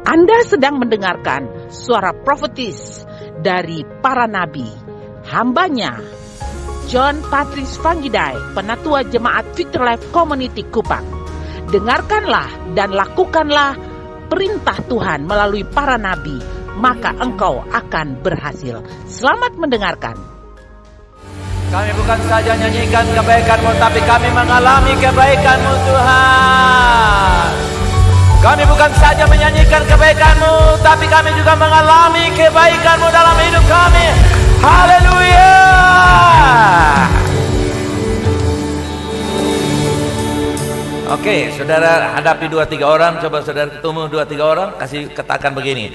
Anda sedang mendengarkan suara profetis dari para nabi, hambanya John Patrice Vanggidai, Penatua Jemaat Victory Life Community Kupang. Dengarkanlah dan lakukanlah perintah Tuhan melalui para nabi, maka engkau akan berhasil. Selamat mendengarkan. Kami bukan saja nyanyikan kebaikan-Mu, tapi kami mengalami kebaikan-Mu, Tuhan. Kami bukan saja menyanyikan kebaikan-Mu, tapi kami juga mengalami kebaikan-Mu dalam hidup kami. Haleluya. Oke, saudara hadapi 2-3 orang. Coba saudara ketemu 2-3 orang, kasih katakan begini.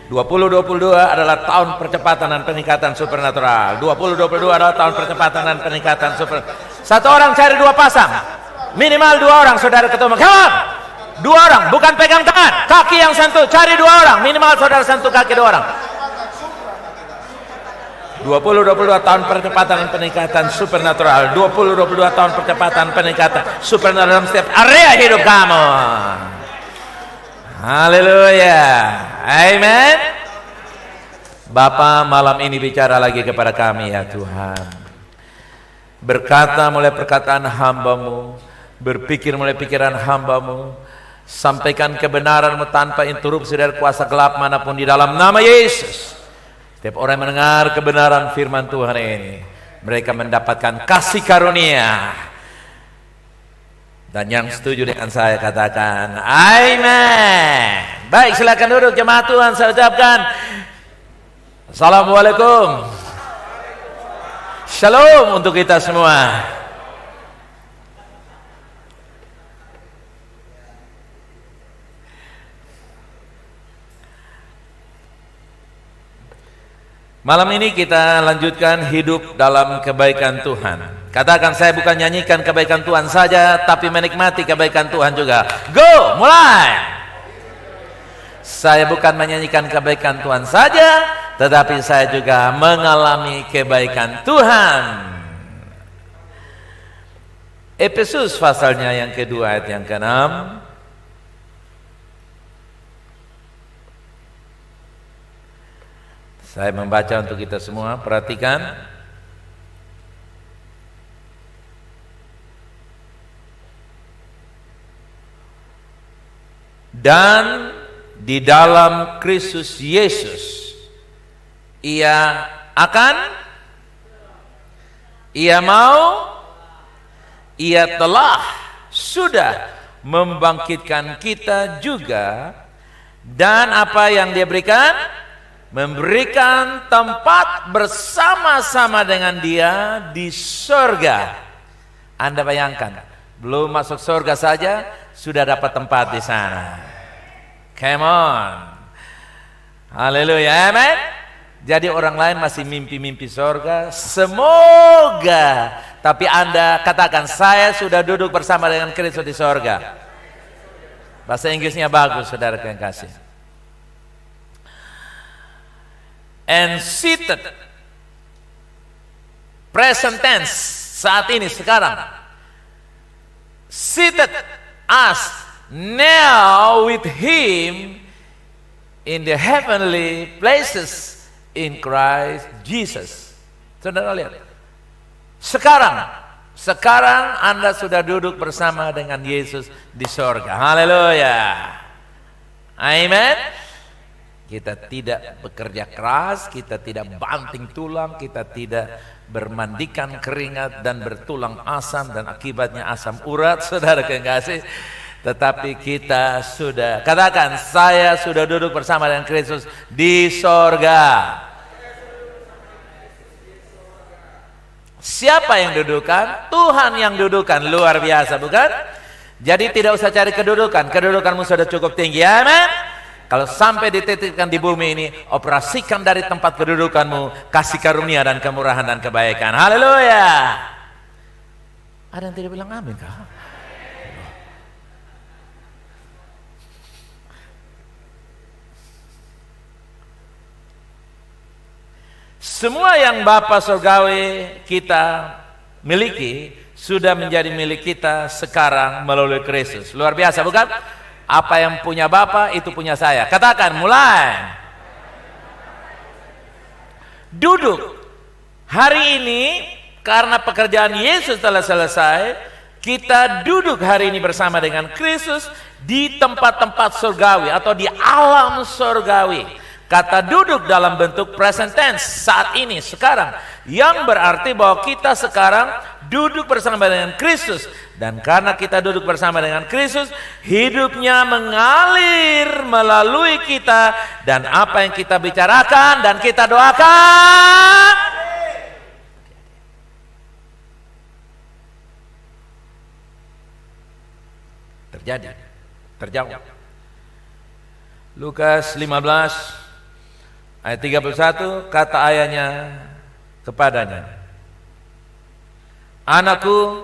2022 adalah tahun percepatan dan peningkatan supernatural. 2022 adalah tahun percepatan dan peningkatan super. Satu orang cari 2 pasang. Minimal 2 orang saudara ketemu. Come on. 2 orang, bukan pegang tangan. Kaki yang sentuh, cari 2 orang. Minimal saudara sentuh kaki 2 orang. 2022 tahun percepatan dan peningkatan supernatural. 2022 tahun percepatan peningkatan supernatural dalam setiap area hidup kamu. Haleluya. Amen. Bapa, malam ini bicara lagi kepada kami ya Tuhan. Berkata mulai perkataan hamba-Mu, berpikir mulai pikiran hamba-Mu, sampaikan kebenaran-Mu tanpa interupsi dari kuasa gelap manapun di dalam nama Yesus. Setiap orang yang mendengar kebenaran firman Tuhan ini, mereka mendapatkan kasih karunia. Dan yang setuju dengan saya katakan amin. Baik, silakan duduk jemaat Tuhan. Saya ucapkan Assalamualaikum, Shalom untuk kita semua. Malam ini kita lanjutkan hidup dalam kebaikan Tuhan. Katakan, saya bukan nyanyikan kebaikan Tuhan saja, tapi menikmati kebaikan Tuhan juga. Go, mulai. Saya bukan menyanyikan kebaikan Tuhan saja, tetapi saya juga mengalami kebaikan Tuhan. Efesus pasalnya yang kedua ayat yang ke-6. Saya membaca untuk kita semua, perhatikan. Dan di dalam Kristus Yesus Ia telah sudah membangkitkan kita juga, dan apa yang Dia berikan? Memberikan tempat bersama-sama dengan Dia di surga. Anda bayangkan, belum masuk surga saja sudah dapat tempat di sana. Come on. Haleluya, amen. Jadi orang lain masih mimpi-mimpi surga, semoga. Tapi Anda katakan, saya sudah duduk bersama dengan Kristus di surga. Bahasa Inggrisnya bagus, saudara yang kasih. And seated, present tense, saat ini, sekarang. Seated us now with Him in the heavenly places in Christ Jesus. Saudara lihat, sekarang Anda sudah duduk bersama dengan Yesus di surga. Haleluya, amen. Kita tidak bekerja keras, kita tidak banting tulang, kita tidak bermandikan keringat dan bertulang asam dan akibatnya asam urat, saudara kekasih. Tetapi kita sudah, katakan, saya sudah duduk bersama dengan Kristus di sorga. Siapa yang dudukan? Tuhan yang dudukan. Luar biasa, bukan? Jadi tidak usah cari kedudukan, kedudukanmu sudah cukup tinggi, amen. Kalau sampai dititipkan di bumi ini, operasikan dari tempat kedudukanmu kasih karunia dan kemurahan dan kebaikan. Haleluya. Ada yang tidak bilang amin kah? Semua yang Bapa Surgawi kita miliki sudah menjadi milik kita sekarang melalui Kristus. Luar biasa, bukan? Apa yang punya Bapa itu punya saya. Katakan, mulai. Duduk. Hari ini karena pekerjaan Yesus telah selesai, kita duduk hari ini bersama dengan Kristus di tempat-tempat surgawi atau di alam surgawi. Kata duduk dalam bentuk present tense, saat ini, sekarang, yang berarti bahwa kita sekarang duduk bersama dengan Kristus. Dan karena kita duduk bersama dengan Kristus, hidupnya mengalir melalui kita, dan apa yang kita bicarakan dan kita doakan terjadi, terjawab. Lukas 15 ayat 31, kata ayahnya kepadanya, "Anakku,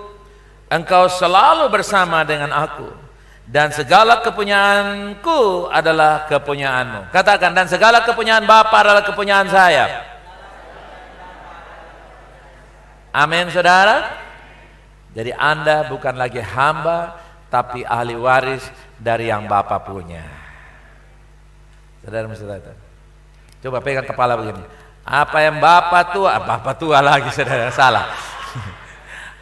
engkau selalu bersama dengan aku, dan segala kepunyaanku adalah kepunyaanmu." Katakan, dan segala kepunyaan Bapa adalah kepunyaan saya. Amin, saudara. Jadi Anda bukan lagi hamba, tapi ahli waris dari yang Bapa punya. Saudara, coba pegang kepala begini. Apa yang Bapa tua lagi, saudara, salah.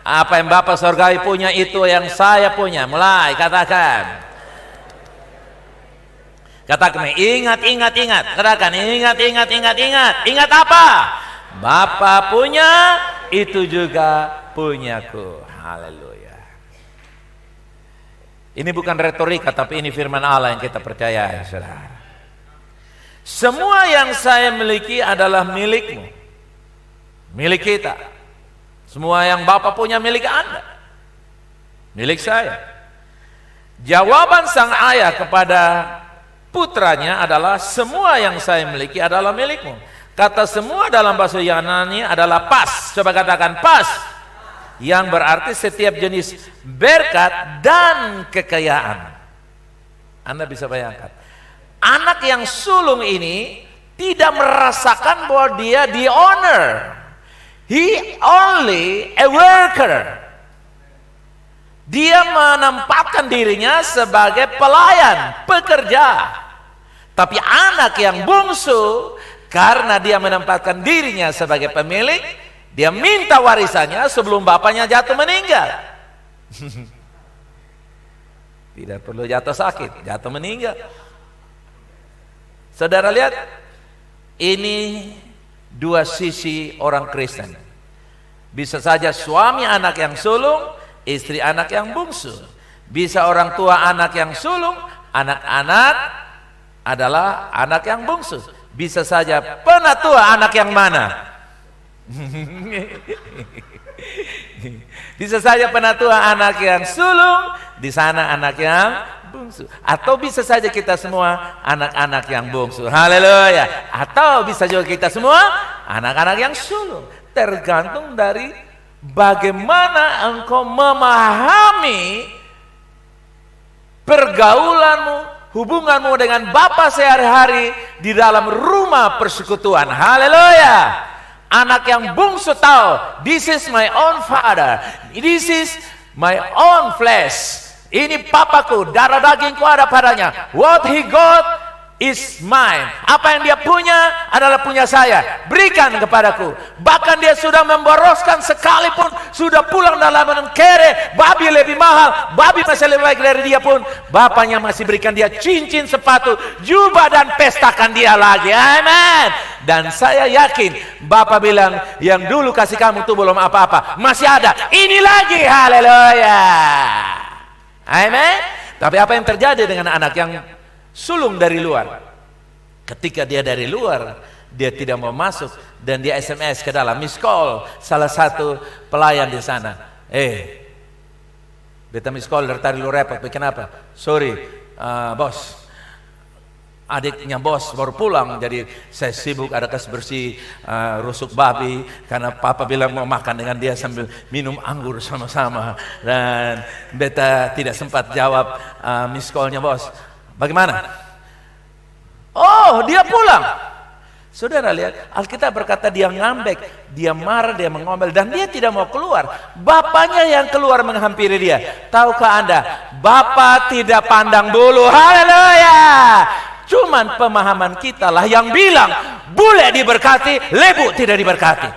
Apa yang Bapa surgawi punya itu yang saya punya. Mulai, katakan. Katakan, ingat. Katakan, ingat. Ingat apa? Bapa punya, itu juga punyaku. Haleluya. Ini bukan retorika, tapi ini firman Allah yang kita percaya, saudara. Semua yang saya miliki adalah milikmu, milik kita. Semua yang Bapa punya milik Anda, milik saya. Jawaban sang ayah kepada putranya adalah, semua yang saya miliki adalah milikmu. Kata semua dalam bahasa Yunani adalah pas. Coba katakan pas, yang berarti setiap jenis berkat dan kekayaan. Anda bisa bayangkan, anak yang sulung ini tidak merasakan bahwa dia the owner. He only a worker. Dia menempatkan dirinya sebagai pelayan, pekerja. Tapi anak yang bungsu, karena dia menempatkan dirinya sebagai pemilik, dia minta warisannya sebelum bapaknya jatuh meninggal. Tidak perlu jatuh sakit, jatuh meninggal. Saudara lihat, ini dua sisi orang Kristen. Bisa saja suami anak yang sulung, istri anak yang bungsu. Bisa orang tua anak yang sulung, anak-anak adalah anak yang bungsu. Bisa saja penatua anak yang mana? Bisa saja penatua anak yang sulung, di sana anak yang bungsu. Atau bisa saja kita semua anak-anak yang bungsu. Haleluya. Atau bisa juga kita semua anak-anak yang sulung. Tergantung dari bagaimana engkau memahami pergaulanmu, hubunganmu dengan Bapa sehari-hari di dalam rumah persekutuan. Haleluya. Anak yang bungsu tahu, this is my own father, this is my own flesh. Ini papaku, darah dagingku ada padanya. What he got is mine. Apa yang dia punya adalah punya saya. Berikan kepadaku. Bahkan dia sudah memboroskan, sekalipun sudah pulang dalam kere, babi lebih mahal, babi masih lebih baik dari dia pun, bapaknya masih berikan dia cincin, sepatu, jubah, dan pestakan dia lagi. Amin. Dan saya yakin Bapak bilang, yang dulu kasih kamu tuh belum apa-apa, masih ada, ini lagi. Haleluya. Amin. Tapi apa yang terjadi dengan anak yang sulung dari luar? Ketika dia dari luar, dia tidak mau masuk, dan dia SMS ke dalam, miss call salah satu pelayan di sana. Beta miss call dari tadi, lu repot, kenapa? Sorry, bos, adiknya bos baru pulang, jadi saya sibuk ada kas bersih rusuk babi, karena papa bilang mau makan dengan dia sambil minum anggur sama-sama, dan beta tidak sempat jawab miss callnya bos. Bagaimana? Oh, dia pulang. Saudara lihat, Alkitab berkata dia ngambek, dia marah, dia mengomel, dan dia tidak mau keluar. Bapaknya yang keluar menghampiri dia. Tahukah Anda, Bapa tidak pandang bulu. Haleluya. Cuman pemahaman kita lah yang bilang, bule diberkati, lebu tidak diberkati.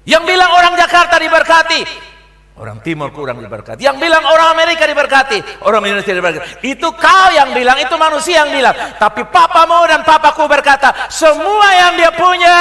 Yang bilang orang Jakarta diberkati, orang Timur kurang diberkati. Yang bilang orang Amerika diberkati, orang Indonesia diberkati. Itu kau yang bilang, itu manusia yang bilang. Tapi papamu dan papaku berkata, semua yang dia punya,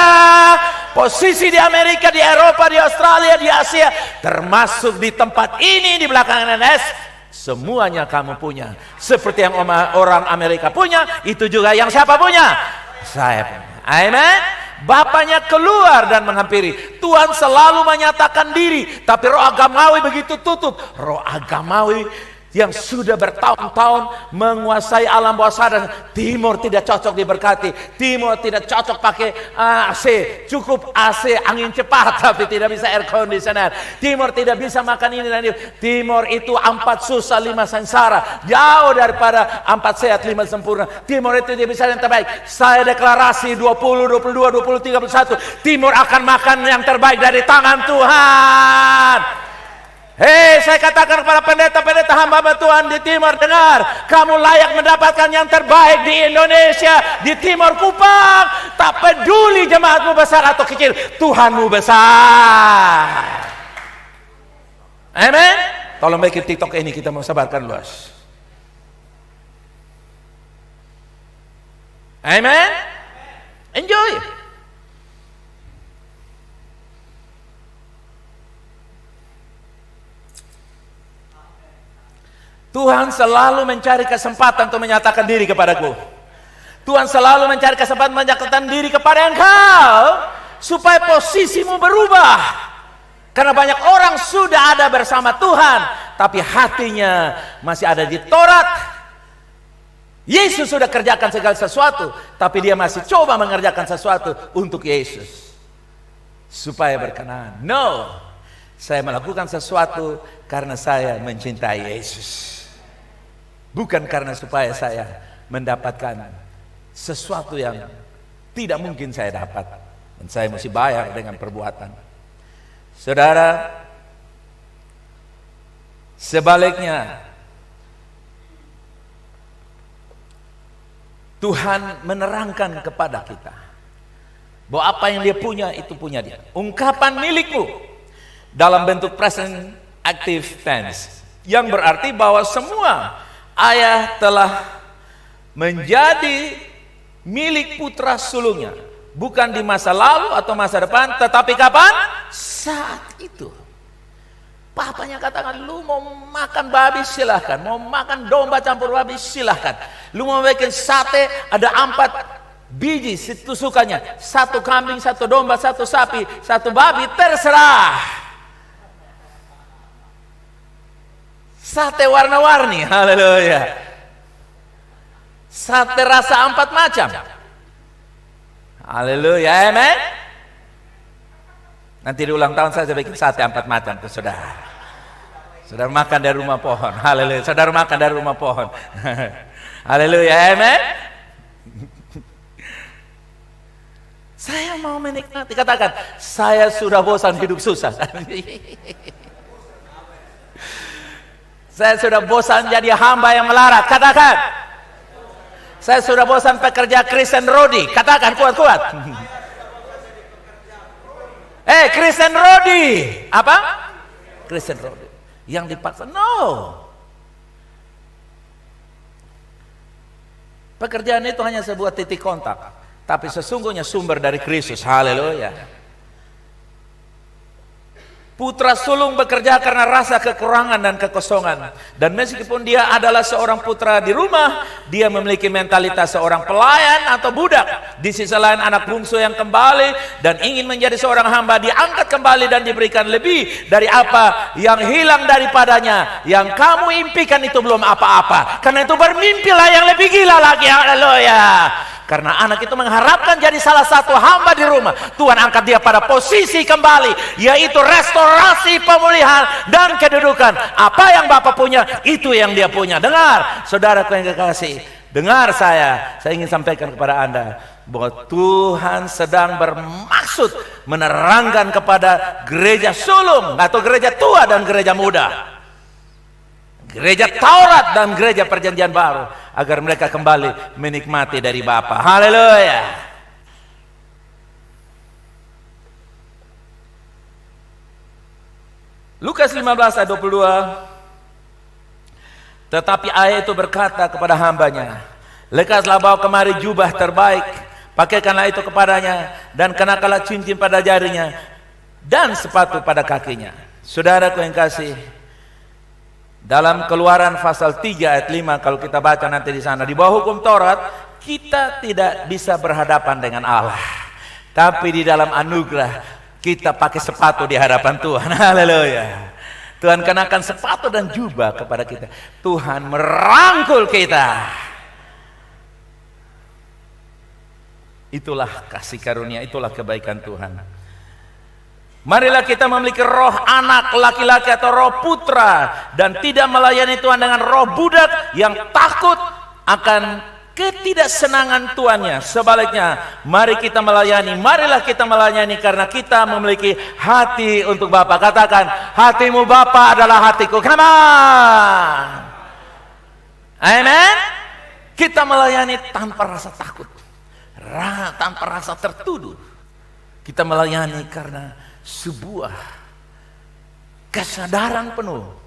posisi di Amerika, di Eropa, di Australia, di Asia, termasuk di tempat ini, di belakang NS, semuanya kamu punya. Seperti yang orang Amerika punya, itu juga yang siapa punya? Saya punya. Amen. Bapaknya keluar dan menghampiri. Tuhan selalu menyatakan diri, tapi roh agamawi begitu tutup. Roh agamawi yang sudah bertahun-tahun menguasai alam bawah sadar. Timur tidak cocok diberkati. Timur tidak cocok pakai AC. Cukup AC angin cepat, tapi tidak bisa air conditioner. Timur tidak bisa makan ini dan itu. Timur itu 4 susah 5 sengsara. Jauh daripada 4 sehat 5 sempurna. Timur itu dia bisa yang terbaik. Saya deklarasi 20, 22, 20, 31. Timur akan makan yang terbaik dari tangan Tuhan. Hei, saya katakan kepada pendeta-pendeta hamba Tuhan di Timur, dengar, kamu layak mendapatkan yang terbaik di Indonesia, di Timur Kupang. Tak peduli jemaatmu besar atau kecil, Tuhanmu besar. Amen. Tolong bikin TikTok ini, kita mau sebarkan luas. Amen. Enjoy. Tuhan selalu mencari kesempatan untuk menyatakan diri kepadaku. Tuhan selalu mencari kesempatan menyatakan diri kepada engkau, supaya posisimu berubah. Karena banyak orang sudah ada bersama Tuhan, tapi hatinya masih ada di Taurat. Yesus sudah kerjakan segala sesuatu, tapi dia masih coba mengerjakan sesuatu untuk Yesus, supaya berkenan. No, saya melakukan sesuatu karena saya mencintai Yesus. Bukan karena supaya saya mendapatkan sesuatu yang tidak mungkin saya dapat. Dan saya mesti bayar dengan perbuatan. Saudara, sebaliknya, Tuhan menerangkan kepada kita bahwa apa yang dia punya, itu punya dia. Ungkapan milikmu dalam bentuk present active tense, yang berarti bahwa semua ayah telah menjadi milik putra sulungnya. Bukan di masa lalu atau masa depan, tetapi kapan? Saat itu. Papanya katakan, lu mau makan babi silahkan, mau makan domba campur babi silahkan, lu mau bikin sate ada 4 biji setusukannya, 1 kambing, 1 domba, 1 sapi, 1 babi, terserah. Sate warna-warni, haleluya. Sate rasa 4 macam, haleluya, amen. Nanti di ulang tahun saya bikin sate 4 macam ke saudara. Saudara makan dari rumah pohon, haleluya. Saudara makan dari rumah pohon, haleluya, amen. Saya mau menikmati, katakan, saya sudah bosan hidup susah. Saya sudah bosan jadi hamba yang melarat. Katakan, saya sudah bosan pekerja Kristen Rodi. Katakan kuat-kuat. Kristen Rodi. Apa? Kristen Rodi yang dipaksa. No. Pekerjaan itu hanya sebuah titik kontak, tapi sesungguhnya sumber dari Kristus. Haleluya. Putra sulung bekerja karena rasa kekurangan dan kekosongan. Dan meskipun dia adalah seorang putra di rumah, dia memiliki mentalitas seorang pelayan atau budak. Di sisi lain anak bungsu yang kembali dan ingin menjadi seorang hamba, diangkat kembali dan diberikan lebih dari apa yang hilang daripadanya. Yang kamu impikan itu belum apa-apa. Karena itu bermimpilah yang lebih gila lagi. Haleluya. Karena anak itu mengharapkan jadi salah satu hamba di rumah. Tuhan angkat dia pada posisi kembali, yaitu restorasi, pemulihan, dan kedudukan. Apa yang Bapak punya, itu yang dia punya. Dengar, saudaraku yang kekasih, Dengar saya ingin sampaikan kepada Anda bahwa Tuhan sedang bermaksud menerangkan kepada gereja sulung atau gereja tua dan gereja muda, gereja Taurat dan gereja Perjanjian Baru, agar mereka kembali menikmati dari Bapa. Haleluya. Lukas 15 ayat 22. Tetapi ayah itu berkata kepada hambanya, lekaslah bawa kemari jubah terbaik, pakaikanlah itu kepadanya, dan kenakanlah cincin pada jarinya, dan sepatu pada kakinya. Saudaraku yang kasih, dalam Keluaran pasal 3 ayat 5, kalau kita baca nanti di sana, di bawah hukum Taurat, kita tidak bisa berhadapan dengan Allah. Tapi di dalam anugerah, kita pakai sepatu di hadapan Tuhan. Haleluya. Tuhan kenakan sepatu dan jubah kepada kita. Tuhan merangkul kita. Itulah kasih karunia, itulah kebaikan Tuhan. Marilah kita memiliki roh anak laki-laki atau roh putra, dan tidak melayani Tuhan dengan roh budak yang takut akan ketidaksenangan tuannya. Sebaliknya, marilah kita melayani karena kita memiliki hati untuk Bapa. Katakan, hatimu Bapa adalah hatiku. Come on. Amen. Kita melayani tanpa rasa takut, tanpa rasa tertuduh. Kita melayani karena sebuah kesadaran penuh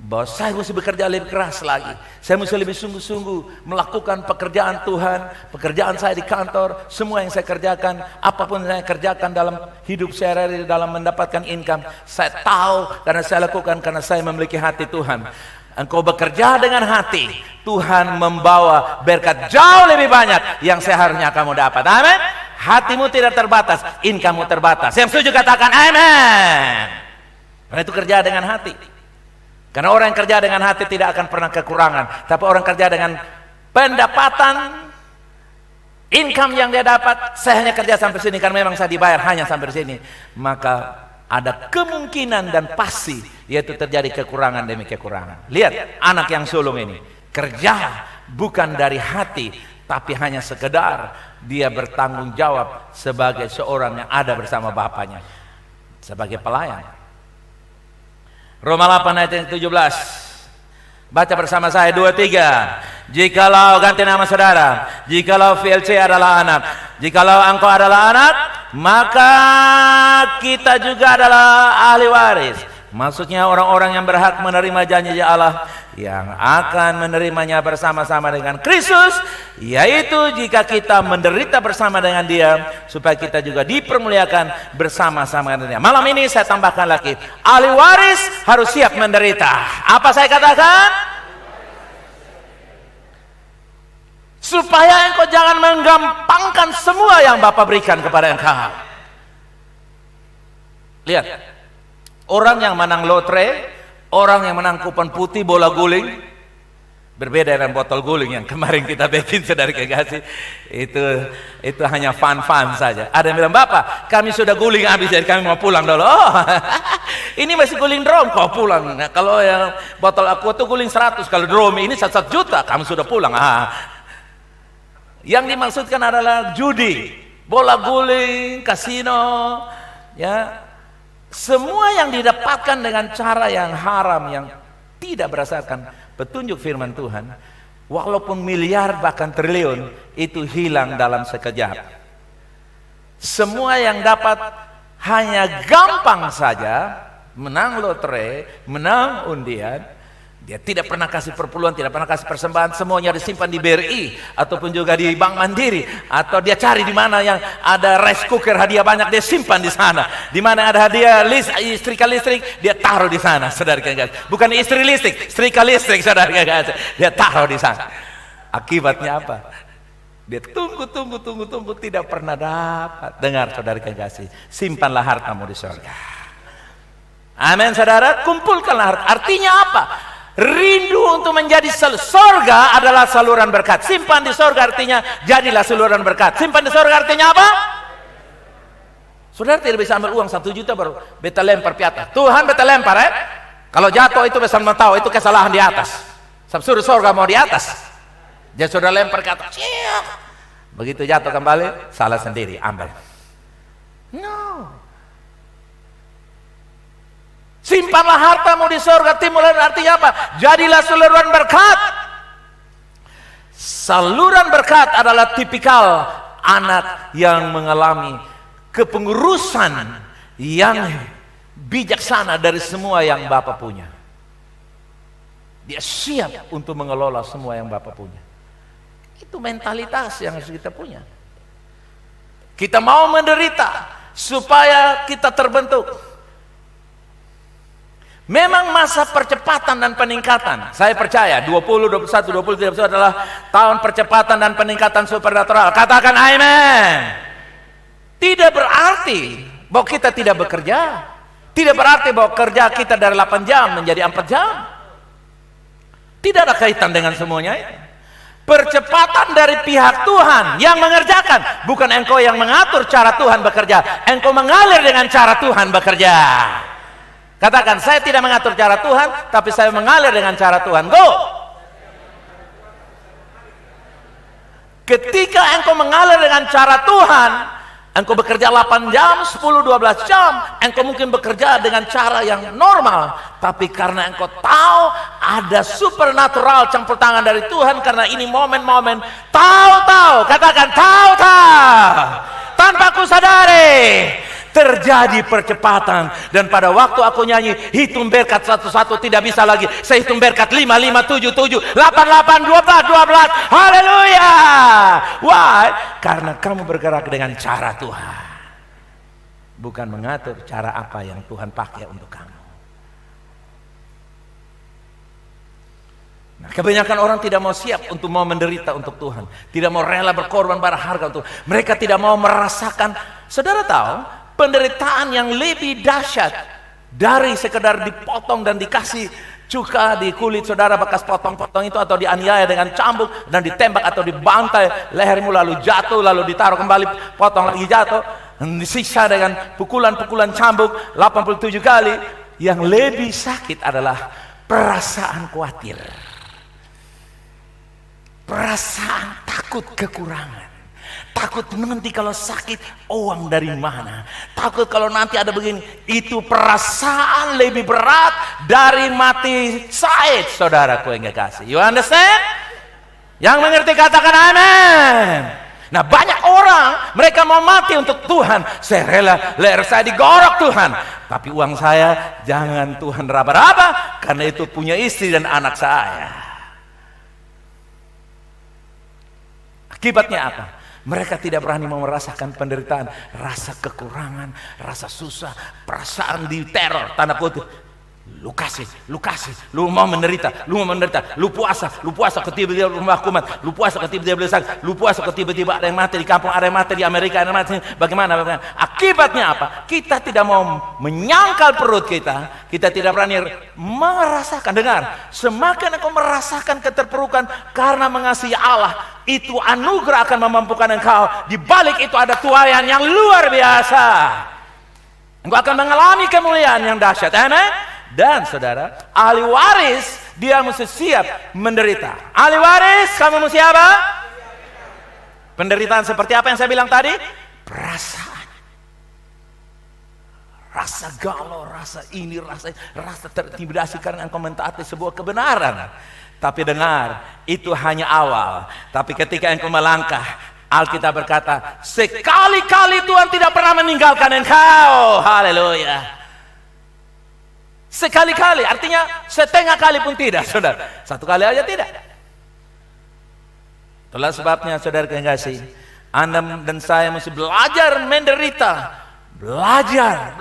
bahwa saya mesti bekerja lebih keras lagi, saya mesti lebih sungguh-sungguh melakukan pekerjaan Tuhan, pekerjaan saya di kantor, semua yang saya kerjakan, apapun yang saya kerjakan dalam hidup sehari-hari, dalam mendapatkan income, saya tahu karena saya lakukan karena saya memiliki hati Tuhan. Engkau bekerja dengan hati, Tuhan membawa berkat jauh lebih banyak yang seharusnya kamu dapat. Amin. Hatimu tidak terbatas, income-mu terbatas. Yang setuju katakan amin. Karena itu kerja dengan hati. Karena orang yang kerja dengan hati tidak akan pernah kekurangan. Tapi orang kerja dengan pendapatan, income yang dia dapat, saya hanya kerja sampai sini karena memang saya dibayar hanya sampai sini, maka ada kemungkinan dan pasti yaitu terjadi kekurangan demi kekurangan. Lihat anak yang sulung ini, kerja bukan dari hati, tapi hanya sekedar dia bertanggung jawab sebagai seorang yang ada bersama bapaknya, sebagai pelayan. Roma 8 ayat yang 17. Baca bersama saya 2-3. Jikalau, ganti nama saudara, jikalau VLC adalah anak, jikalau engkau adalah anak, maka kita juga adalah ahli waris. Maksudnya orang-orang yang berhak menerima janji Allah, yang akan menerimanya bersama-sama dengan Kristus, yaitu jika kita menderita bersama dengan Dia, supaya kita juga dipermuliakan bersama-sama dengan Dia. Malam ini saya tambahkan lagi, ahli waris harus siap menderita. Apa saya katakan? Supaya engkau jangan menggampangkan semua yang Bapa berikan kepada engkau. Lihat, orang yang menang lotre, orang yang menang kupon putih bola guling, berbeda dengan botol guling yang kemarin kita bikin saudara kekasih. Itu hanya fun-fun saja. Ada yang bilang, Bapak, kami sudah guling habis, jadi kami mau pulang dulu. Oh, ini masih guling drum, kau pulang. Nah, kalau yang botol aku tuh guling 100, kalau drum ini 1 juta, kamu sudah pulang. Yang dimaksudkan adalah judi, bola guling, kasino, ya. Semua yang didapatkan dengan cara yang haram, yang tidak berdasarkan petunjuk firman Tuhan, walaupun miliar bahkan triliun, itu hilang dalam sekejap. Semua yang dapat hanya gampang saja, menang lotre, menang undian, dia tidak pernah kasih perpuluhan, tidak pernah kasih persembahan, semuanya disimpan di BRI ataupun juga di Bank Mandiri, atau dia cari di mana yang ada rice cooker hadiah banyak, dia simpan di sana. Di mana ada hadiah setrika listrik, dia taruh di sana, saudara kekasih. Bukan istri listrik, setrika listrik, saudara kekasih. Dia taruh di sana. Akibatnya apa? Dia tunggu, tidak pernah dapat. Dengar saudara kekasih, simpanlah hartamu di surga. Amin saudara, kumpulkanlah harta. Artinya apa? Rindu untuk menjadi surga adalah saluran berkat. Simpan di surga artinya jadilah saluran berkat. Simpan di surga artinya apa? Saudara tidak bisa ambil uang 1 juta baru beta lempar ke atas. Tuhan beta lempar Kalau jatuh itu bisa tahu itu kesalahan di atas. Suruh surga mau di atas. Dia sudah lempar ke atas. Begitu jatuh kembali, salah sendiri, ambil. No. Simpanlah hartamu di surga, timulan artinya apa? Jadilah saluran berkat. Saluran berkat adalah tipikal anak yang mengalami kepengurusan yang bijaksana dari semua yang Bapa punya. Dia siap untuk mengelola semua yang Bapa punya. Itu mentalitas yang harus kita punya. Kita mau menderita supaya kita terbentuk. Memang masa percepatan dan peningkatan. Saya percaya 20, 21, 23 itu adalah tahun percepatan dan peningkatan supernatural. Katakan amin. Tidak berarti bahwa kita tidak bekerja. Tidak berarti bahwa kerja kita dari 8 jam menjadi 4 jam. Tidak ada kaitan dengan semuanya itu. Percepatan dari pihak Tuhan yang mengerjakan. Bukan engkau yang mengatur cara Tuhan bekerja. Engkau mengalir dengan cara Tuhan bekerja. Katakan, saya tidak mengatur cara Tuhan, tapi saya mengalir dengan cara Tuhan. Go! Ketika engkau mengalir dengan cara Tuhan, engkau bekerja 8 jam, 10, 12 jam, engkau mungkin bekerja dengan cara yang normal. Tapi karena engkau tahu ada supernatural campur tangan dari Tuhan, karena ini momen-momen tahu-tahu, katakan tahu-tahu, tanpa ku sadari. Terjadi percepatan. Dan pada waktu aku nyanyi hitung berkat satu-satu tidak bisa lagi. Saya hitung berkat 5, 5, 7, 7, 8, 8, 12, 12. Haleluya. Why? Karena kamu bergerak dengan cara Tuhan, bukan mengatur cara apa yang Tuhan pakai untuk kamu. Nah, kebanyakan orang tidak mau siap untuk mau menderita untuk Tuhan. Tidak mau rela berkorban berharga untuk. Mereka tidak mau merasakan. Saudara tahu penderitaan yang lebih dahsyat dari sekedar dipotong dan dikasih cuka di kulit saudara bekas potong-potong itu, atau dianiaya dengan cambuk dan ditembak atau dibantai lehermu lalu jatuh lalu ditaruh kembali potong lagi jatuh, disiksa dengan pukulan-pukulan cambuk 87 kali. Yang lebih sakit adalah perasaan khawatir, perasaan takut kekurangan. Takut nanti kalau sakit uang dari mana. Takut kalau nanti ada begini. Itu perasaan lebih berat dari mati syahid, saudaraku yang kekasih. You understand? Yang mengerti katakan amin. Nah, banyak orang mereka mau mati untuk Tuhan. Saya rela leher saya digorok Tuhan, tapi uang saya jangan Tuhan raba-raba, karena itu punya istri dan anak saya. Akibatnya apa? Mereka tidak berani merasakan penderitaan, rasa kekurangan, rasa susah, perasaan diteror, tanda kutip. Lu kasih, lu mau menderita, lu puasa ketiba-tiba rumah kumat, lu puasa ketiba-tiba sakit, lu puasa ketiba-tiba ada yang mati di kampung, ada yang mati di Amerika, ada yang mati. Bagaimana? Akibatnya apa? Kita tidak mau menyangkal perut kita tidak berani merasakan. Dengar, semakin engkau merasakan keterpurukan karena mengasihi Allah, itu anugerah akan memampukan engkau. Di balik itu ada tuaian yang luar biasa. Engkau akan mengalami kemuliaan yang dahsyat. Amen. Dan saudara, ahli waris dia mesti siap menderita. Ahli waris, kamu mesti apa? Penderitaan seperti apa yang saya bilang tadi? Perasaan, rasa galau, rasa ini, rasa terintimidasi karena engkau mentaati sebuah kebenaran. Tapi dengar, itu hanya awal. Tapi ketika engkau melangkah, Alkitab berkata, sekali-kali Tuhan tidak pernah meninggalkan engkau. Haleluya. Sekali-kali, artinya setengah kali pun tidak, saudara. Satu kali aja tidak. Itulah sebabnya, saudara kekasih, Anda dan saya mesti belajar menderita. Belajar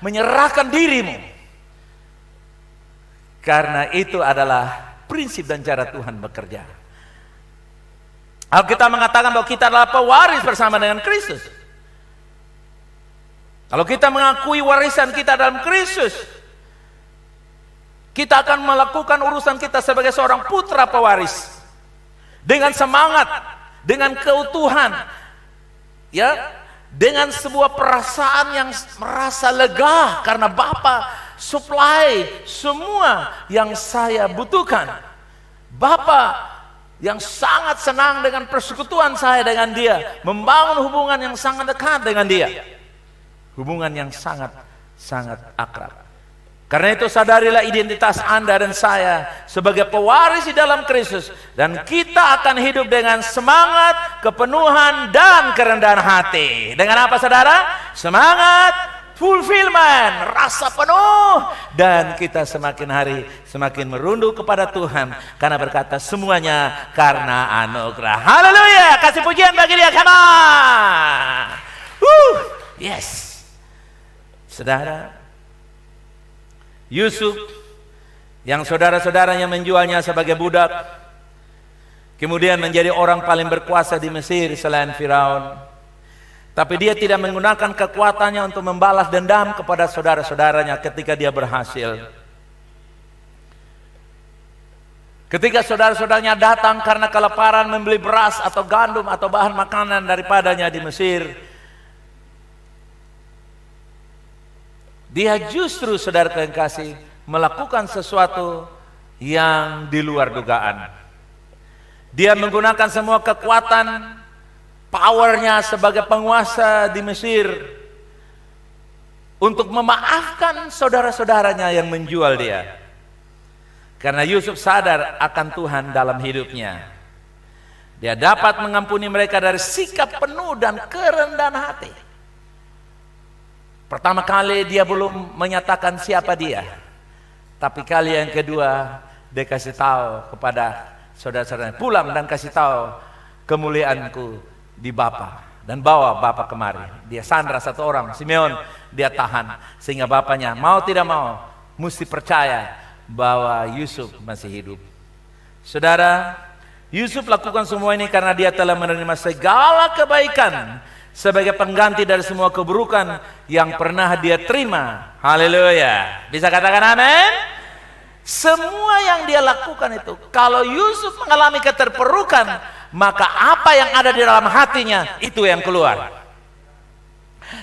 menyerahkan dirimu. Karena itu adalah prinsip dan cara Tuhan bekerja. Alkitab mengatakan bahwa kita adalah pewaris bersama dengan Kristus. Kalau kita mengakui warisan kita dalam Kristus, kita akan melakukan urusan kita sebagai seorang putra pewaris dengan semangat, dengan keutuhan, ya, dengan sebuah perasaan yang merasa lega karena Bapa supply semua yang saya butuhkan. Bapa yang sangat senang dengan persekutuan saya dengan dia, membangun hubungan yang sangat dekat dengan dia, hubungan yang sangat akrab. Karena itu sadarilah identitas Anda dan saya sebagai pewaris di dalam Kristus, dan kita akan hidup dengan semangat, kepenuhan, dan kerendahan hati. Dengan apa, saudara? Semangat, fulfillment, rasa penuh, dan kita semakin hari semakin merunduk kepada Tuhan karena berkata semuanya karena anugerah. Haleluya, kasih pujian bagi dia, come on. Yes. Saudara, Yusuf yang saudara-saudaranya menjualnya sebagai budak, kemudian menjadi orang paling berkuasa di Mesir selain Firaun. Tapi dia tidak menggunakan kekuatannya untuk membalas dendam kepada saudara-saudaranya ketika dia berhasil. Ketika saudara-saudaranya datang karena kelaparan membeli beras atau gandum atau bahan makanan daripadanya di Mesir, dia justru, saudara yang kasih, melakukan sesuatu yang di luar dugaan. Dia menggunakan semua kekuatan, powernya sebagai penguasa di Mesir untuk memaafkan saudara-saudaranya yang menjual dia. Karena Yusuf sadar akan Tuhan dalam hidupnya, dia dapat mengampuni mereka dari sikap penuh dan kerendahan hati. Pertama kali dia belum menyatakan siapa dia, tapi kali yang kedua dia kasih tahu kepada saudara-saudaranya, pulang dan kasih tahu kemuliaanku di Bapa, dan bawa Bapa kemari. Dia sandra satu orang, Simeon, dia tahan sehingga bapaknya mau tidak mau mesti percaya bahwa Yusuf masih hidup. Saudara, Yusuf lakukan semua ini karena dia telah menerima segala kebaikan sebagai pengganti dari semua keburukan yang pernah dia terima. Haleluya. Bisa katakan amin? Semua yang dia lakukan itu, kalau Yusuf mengalami keterpurukan, maka apa yang ada di dalam hatinya itu yang keluar.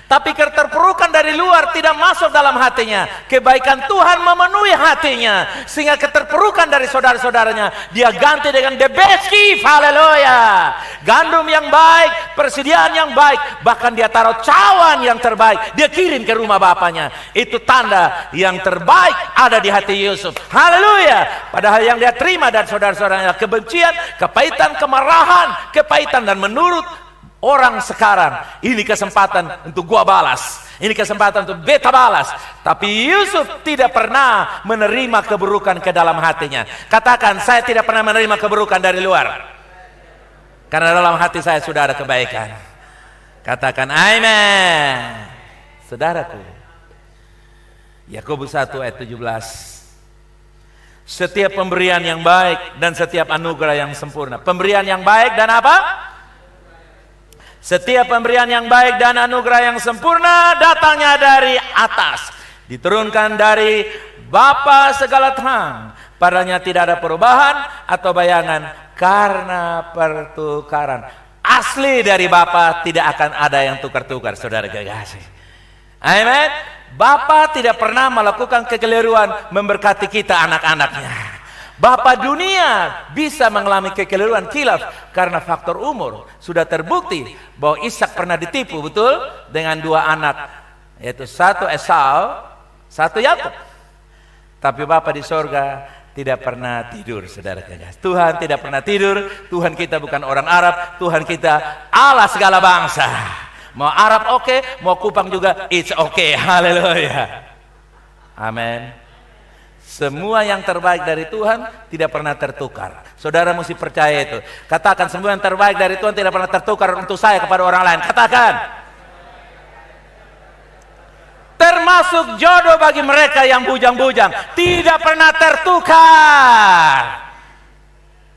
Tapi keterpurukan dari luar tidak masuk dalam hatinya. Kebaikan Tuhan memenuhi hatinya, sehingga keterpurukan dari saudara-saudaranya dia ganti dengan the best gift. Haleluya. Gandum yang baik, persediaan yang baik, bahkan dia taruh cawan yang terbaik, dia kirim ke rumah bapaknya. Itu tanda yang terbaik ada di hati Yusuf. Haleluya. Padahal yang dia terima dari saudara-saudaranya kebencian, kepahitan, kemarahan, kepahitan, dan menurut orang sekarang, ini kesempatan untuk gua balas, ini kesempatan untuk beta balas. Tapi Yusuf tidak pernah menerima keburukan ke dalam hatinya. Katakan, saya tidak pernah menerima keburukan dari luar, karena dalam hati saya sudah ada kebaikan. Katakan amin. Saudaraku, Yakobus 1 ayat 17, setiap pemberian yang baik dan setiap anugerah yang sempurna. Pemberian yang baik dan apa? Setiap pemberian yang baik dan anugerah yang sempurna datangnya dari atas, diturunkan dari Bapa segala terang. Padanya tidak ada perubahan atau bayangan karena pertukaran. Asli dari Bapa, tidak akan ada yang tukar-tukar, saudara kekasih. Amin. Bapa tidak pernah melakukan kekeliruan memberkati kita anak-anaknya. Bapa dunia bisa mengalami kekeliruan, kilaf, karena faktor umur. Sudah terbukti bahwa Ishak pernah ditipu, betul? Dengan dua anak, yaitu satu Esau, satu Yakub. Tapi Bapa di sorga tidak pernah tidur, saudara kekasih. Tuhan tidak pernah tidur. Tuhan kita bukan orang Arab. Tuhan kita Allah segala bangsa. Mau Arab oke, mau Kupang juga it's okay. Haleluya. Amin. Semua yang terbaik dari Tuhan tidak pernah tertukar. Saudara mesti percaya itu. Katakan, semua yang terbaik dari Tuhan tidak pernah tertukar untuk saya kepada orang lain. Katakan. Termasuk jodoh bagi mereka yang bujang-bujang, tidak pernah tertukar.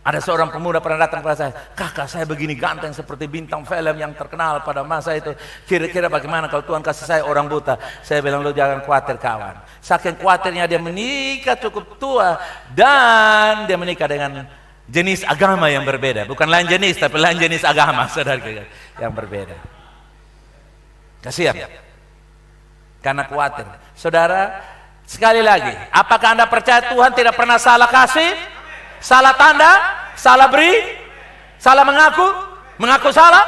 Ada seorang pemuda pernah datang kepada saya, kakak saya begini ganteng seperti bintang film yang terkenal pada masa itu. Kira-kira bagaimana kalau Tuhan kasih saya orang buta? Saya bilang, lo jangan khawatir kawan. Saking khawatirnya dia menikah cukup tua, dan dia menikah dengan jenis agama yang berbeda. Bukan lain jenis, tapi lain jenis agama, saudara, yang berbeda. Kasihan. Karena khawatir. Saudara, sekali lagi, apakah Anda percaya Tuhan tidak pernah salah kasih? Salah tanda? salah beri, salah mengaku salah.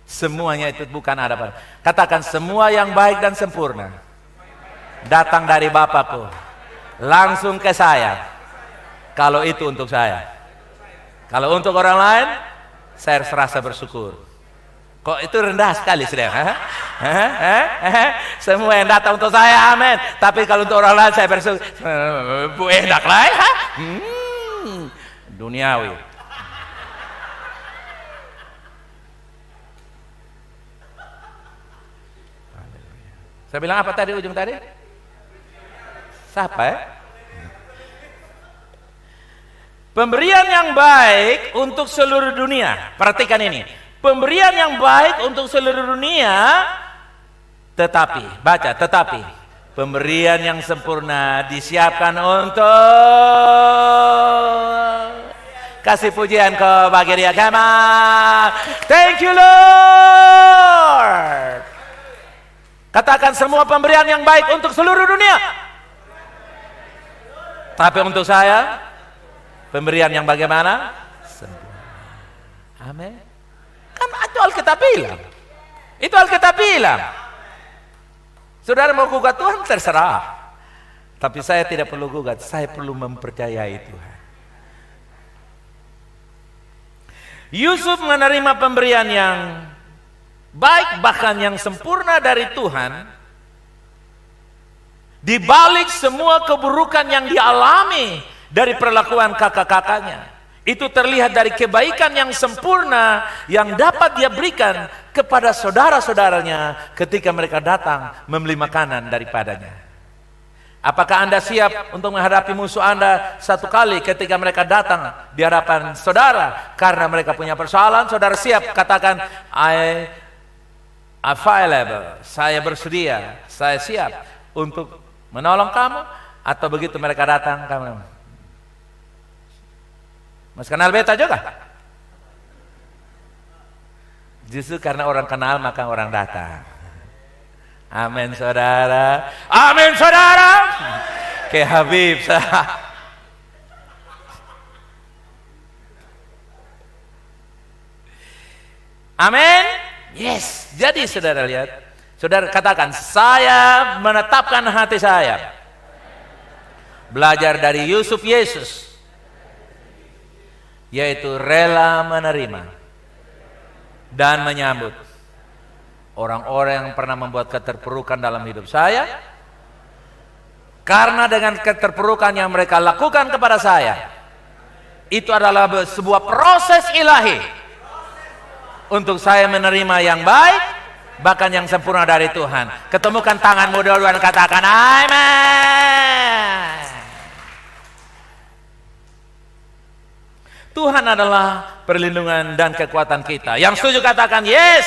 Semuanya itu bukan ada pada. Katakan, semua yang baik dan sempurna datang dari Bapakku, langsung ke saya. Kalau itu untuk saya. Kalau untuk orang lain, saya serasa bersyukur. Kok itu rendah sekali, saudara? Semua yang datang untuk saya, amin. Tapi kalau untuk orang lain, saya bersyukur. Enak lah ya. Duniawi. Saya bilang apa tadi, ujung tadi? Siapa ya? Pemberian yang baik untuk seluruh dunia. Perhatikan ini. Pemberian yang baik untuk seluruh dunia, tetapi pemberian yang sempurna disiapkan untuk, kasih pujian ke bagi dia. Come on. Thank you Lord. Katakan, semua pemberian yang baik untuk seluruh dunia. Tapi untuk saya, pemberian yang bagaimana? Sempurna. Amin. Kan itu Alkitab bilang. Itu Alkitab bilang. Saudara mau gugat Tuhan, terserah. Tapi saya tidak perlu gugat, saya perlu mempercayai Tuhan. Yusuf menerima pemberian yang baik, bahkan yang sempurna dari Tuhan. Di balik semua keburukan yang dialami dari perlakuan kakak-kakaknya, itu terlihat dari kebaikan yang sempurna yang dapat dia berikan kepada saudara-saudaranya ketika mereka datang membeli makanan daripadanya. Apakah Anda siap untuk menghadapi musuh Anda satu kali ketika mereka datang di hadapan saudara karena mereka punya persoalan? Saudara siap katakan, I available, saya bersedia, saya siap untuk menolong kamu? Atau begitu mereka datang, kamu Mas kenal beta juga? Justru karena orang kenal maka orang datang. Amin saudara. Amin saudara. Ke Habib. Amin. Yes. Jadi saudara lihat. Saudara katakan, saya menetapkan hati saya belajar dari Yusuf Yesus, yaitu rela menerima dan menyambut orang-orang yang pernah membuat keterpurukan dalam hidup saya, karena dengan keterpurukan yang mereka lakukan kepada saya, itu adalah sebuah proses ilahi untuk saya menerima yang baik, bahkan yang sempurna dari Tuhan. Ketemukan tanganmu dulu dan katakan amin. Tuhan adalah perlindungan dan kekuatan kita. Yang setuju katakan yes.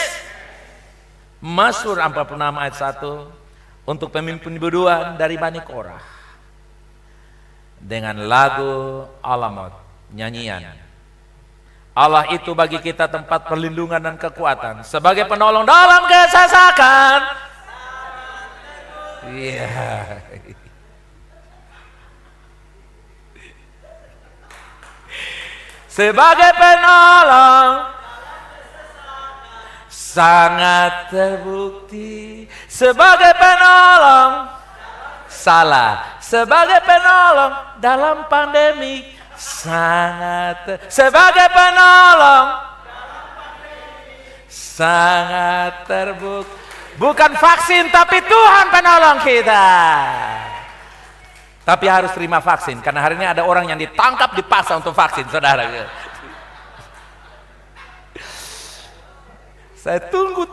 Mazmur 46 ayat 1, untuk pemimpin biduan dari Bani Korah, dengan lagu Alamot, nyanyian. Allah itu bagi kita tempat perlindungan dan kekuatan, sebagai penolong dalam kesesakan. Iya. Sebagai penolong, sangat terbukti. Sebagai penolong, salah. Sebagai penolong dalam pandemi, sangat. Sebagai penolong, sangat terbukti. Bukan vaksin, tapi Tuhan penolong kita. Tapi harus terima vaksin, karena hari ini ada orang yang ditangkap, dipaksa untuk vaksin, saudara. Saya tunggu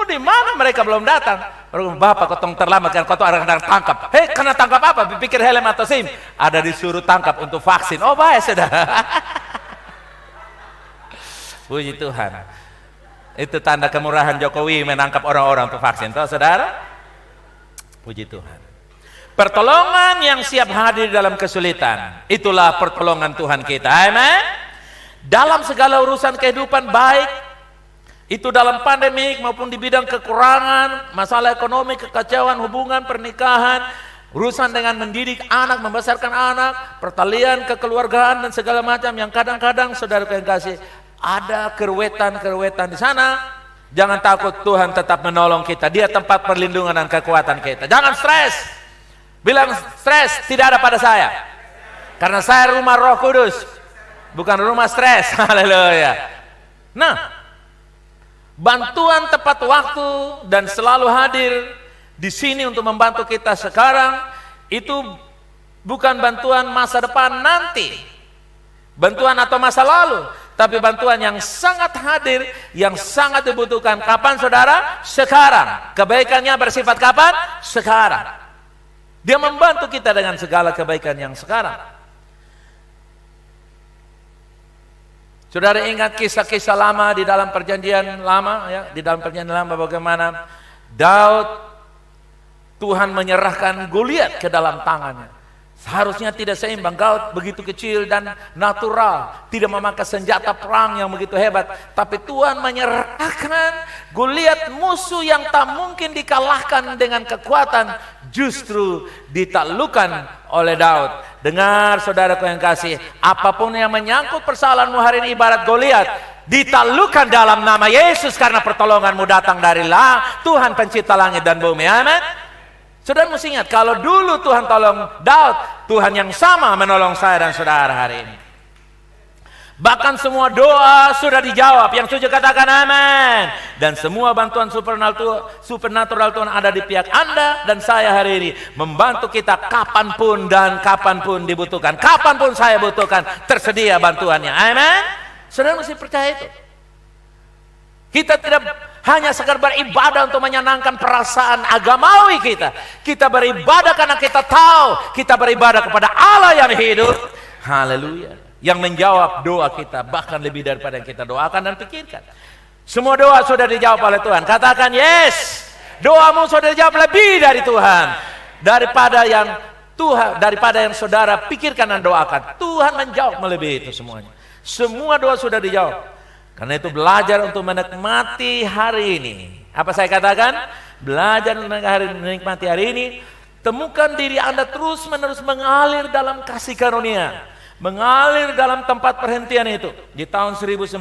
di mana mereka belum datang. Bapak kotong terlambat kan, kotong orang tangkap. Hei, kena tangkap apa? Pikir helm atau SIM? Ada disuruh tangkap untuk vaksin. Oh baik saudara. Puji Tuhan. Itu tanda kemurahan Jokowi menangkap orang-orang untuk vaksin. Tahu saudara? Puji Tuhan. Pertolongan yang siap hadir dalam kesulitan, itulah pertolongan Tuhan kita. Amen. Dalam segala urusan kehidupan, baik itu dalam pandemik maupun di bidang kekurangan, masalah ekonomi, kekacauan hubungan, pernikahan, Urusan dengan mendidik anak, membesarkan anak, pertalian kekeluargaan dan segala macam yang kadang-kadang saudara yang kasih ada keruwetan-keruwetan di sana. Jangan takut, Tuhan tetap menolong kita. Dia tempat perlindungan dan kekuatan kita. Jangan stres. Bilang stres tidak ada pada saya. Karena saya rumah Roh Kudus, bukan rumah stres. Haleluya. Nah, bantuan tepat waktu dan selalu hadir di sini untuk membantu kita sekarang itu bukan bantuan masa depan nanti, bantuan atau masa lalu, tapi bantuan yang sangat hadir, yang sangat dibutuhkan. Kapan saudara? Sekarang. Kebaikannya bersifat kapan? Sekarang. Dia membantu kita dengan segala kebaikan yang sekarang. Saudara ingat kisah-kisah lama di dalam perjanjian lama, ya, di dalam perjanjian lama bagaimana Daud, Tuhan menyerahkan Goliat ke dalam tangannya. Seharusnya tidak seimbang. Daud begitu kecil dan natural, tidak memakai senjata perang yang begitu hebat, tapi Tuhan menyerahkan Goliat, musuh yang tak mungkin dikalahkan dengan kekuatan, justru ditaklukkan oleh Daud. Dengar saudaraku yang kasih, apapun yang menyangkut persoalanmu hari ini ibarat Goliat, ditaklukkan dalam nama Yesus, karena pertolonganmu datang dari Tuhan pencipta langit dan bumi. Amin. Saudara mesti ingat, kalau dulu Tuhan tolong Daud, Tuhan yang sama menolong saya dan saudara hari ini. Bahkan semua doa sudah dijawab. Yang setuju katakan amin. Dan semua bantuan supernatural Tuhan ada di pihak Anda dan saya hari ini, membantu kita kapanpun dan kapanpun dibutuhkan. Kapanpun saya butuhkan, tersedia bantuannya. Amin. Saudara mesti percaya itu. Kita tidak hanya sekadar beribadah untuk menyenangkan perasaan agamawi kita. Kita beribadah karena kita tahu kita beribadah kepada Allah yang hidup. Haleluya. Yang menjawab doa kita bahkan lebih daripada yang kita doakan dan pikirkan. Semua doa sudah dijawab oleh Tuhan. Katakan yes. Doamu sudah dijawab lebih dari Tuhan. Daripada yang saudara pikirkan dan doakan. Tuhan menjawab melebihi itu semuanya. Semua doa sudah dijawab. Karena itu belajar untuk menikmati hari ini. Apa saya katakan? Belajar untuk menikmati hari ini. Temukan diri Anda terus menerus mengalir dalam kasih karunia. Mengalir dalam tempat perhentian itu. Di tahun 1998,